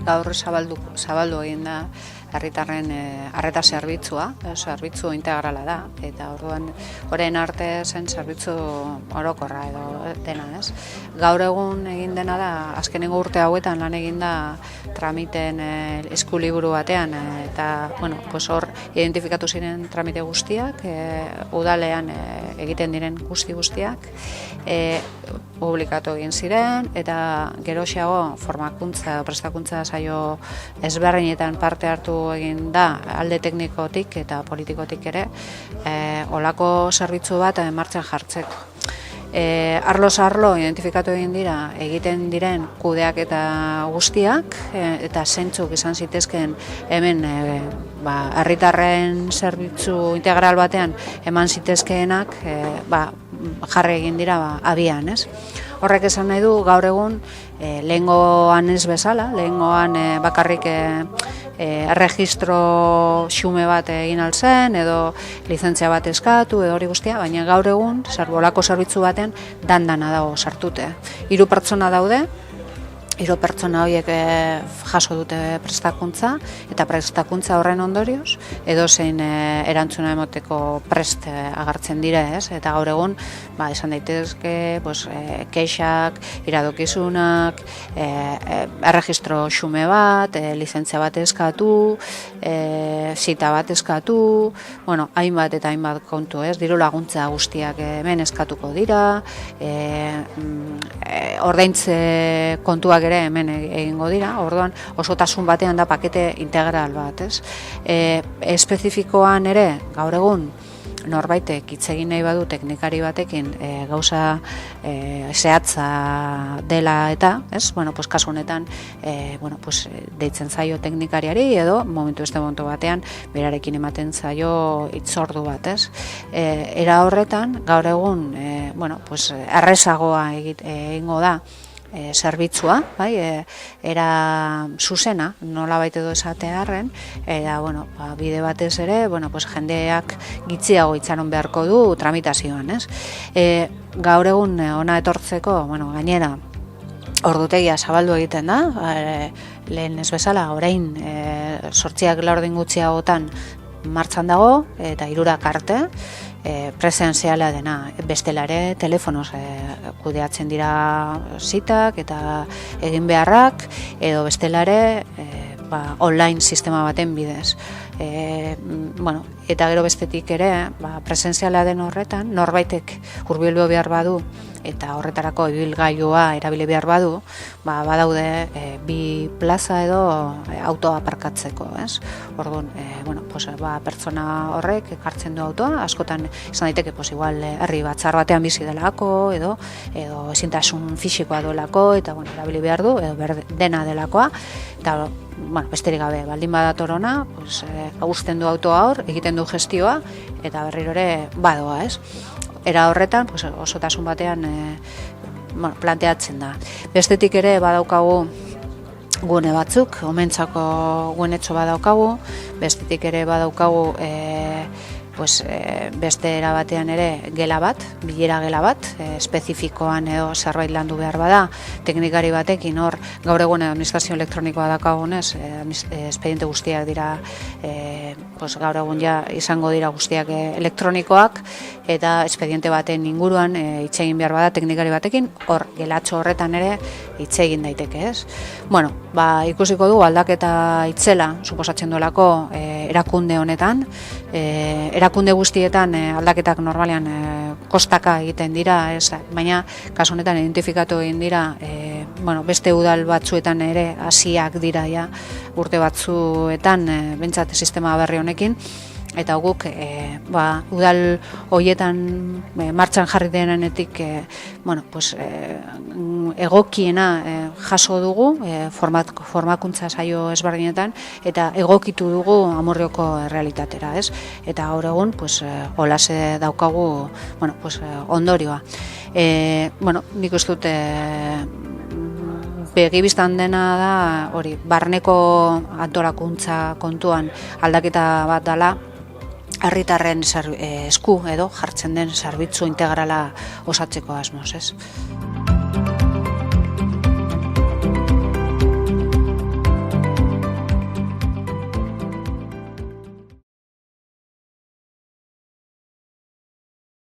gaur zabaldu egin da herritarren arreta zerbitzua, zerbitzu integrala da, eta orduan orain arte zen zerbitzu orokorra edo dena, ez? Gaur egun egin dena da, azkenengo urte hauetan lan egin da tramiten eskuliburu batean, eta hor identifikatu ziren tramite guztiak, udalean egiten diren guztiak, publikatu egin ziren, eta geroxeago formakuntza, prestakuntza saio ezberdinetan parte hartu egin da alde teknikotik eta politikotik ere, olako zerbitzu bat martxan jartzeko. Arloz arlo identifikatu egin dira egiten diren kudeak eta guztiak, eta zentzuk izan zitezken hemen herritarren zerbitzu integral batean eman zitezkeenak jarri egin dira abian, ez? Horrek esan nahi du gaur egun lehengoan ez bezala, lehengoan bakarrik erregistro xume bat egin altzen, edo lizentzia bat eskatu, edo hori guztia, baina gaur egun, olako zerbitzu batean, dandana dago sartute. 3 pertsona daude, 3 pertsona horiek jaso dute prestakuntza, eta prestakuntza horren ondorioz, edo zein erantzuna emoteko prest agertzen dire, ez? Eta gaur egun, esan daitezke, kexak, iradokizunak, erregistro xume bat, lizentzia bat eskatu, zita bat eskatu, hainbat eta hainbat kontu, ez? Diru laguntza guztiak hemen eskatuko dira, ordaintze kontuak ere hemen egingo dira, orduan osotasun batean da pakete integral bat, ez? Espezifikoan ere, gaur egun, norbaitek hitz egin nahi badu teknikari batekin gauza zehatza dela eta, ez? Kasu honetan, deitzen zaio teknikariari edo momentu batean berarekin ematen zaio hitzordu bat, ez? Era horretan, gaur egun, errezagoa egingo da zerbitzua, era zuzena, nolabait edo esatearren, eta bide batez ere, jendeak gitziago itxaron beharko du tramitazioan, ez? Gaur egun ona etortzeko, gainera, ordutegia zabaldu egiten da, lehen ez bezala, orain 8 gutxiagotan martxan dago, eta 3 arte, presenziala dena, bestela ere telefonoz kudeatzen dira zitak eta egin beharrak, edo bestela ere online sistema baten bidez. Eta gero bestetik ere, presenziala den horretan, norbaitek hurbildu behar badu, eta horretarako ibilgailua erabili behar badu, badaude 2 plaza edo autoa aparkatzeko, ez? Orduan, pertsona horrek ekartzen du autoa, askotan izan daiteke igual herri batzar batean bizi delako, edo ezintasun fisikoa duelako, eta erabili behar du, edo dena delakoa, eta besterik gabe, baldin badator ona, uzten du autoa hor, egiten du gestioa, eta berriro ere badoa, ez? Era horretan, osotasun batean planteatzen da. Bestetik ere badaukagu gune batzuk, omentzako gunetxo badaukagu, bestetik ere badaukagu beste era batean ere gela bat, bilera gela bat, espezifikoan edo zerbait landu behar bada, teknikari batekin hor, gaur egun administrazio elektronikoa dakagunez, espediente guztiak dira, gaur egun izango dira guztiak elektronikoak, eta espediente baten inguruan hitz egin behar bada teknikari batekin, hor gelatxo horretan ere hitz egin daiteke, ez? Ikusiko du aldaketa itzela, suposatzen duelako erakunde honetan, erakunde guztietan aldaketak normalean kostaka egiten dira, baina kasu honetan identifikatu egin dira beste udal batzuetan ere hasiak dira urte batzuetan behintzat sistema berri honekin, eta guk udal hoietan martxan jarri denetik egokiena jaso dugu formakuntza saio ezberdinetan, eta egokitu dugu Amurrioko errealitatera, ez? Eta gaur egun holase daukagu ondorioa. Nik uste dut begibistan dena da hori barneko antolakuntza kontuan aldaketa bat dela, herritarren esku edo jartzen den zerbitzu integrala osatzeko asmoz, ez?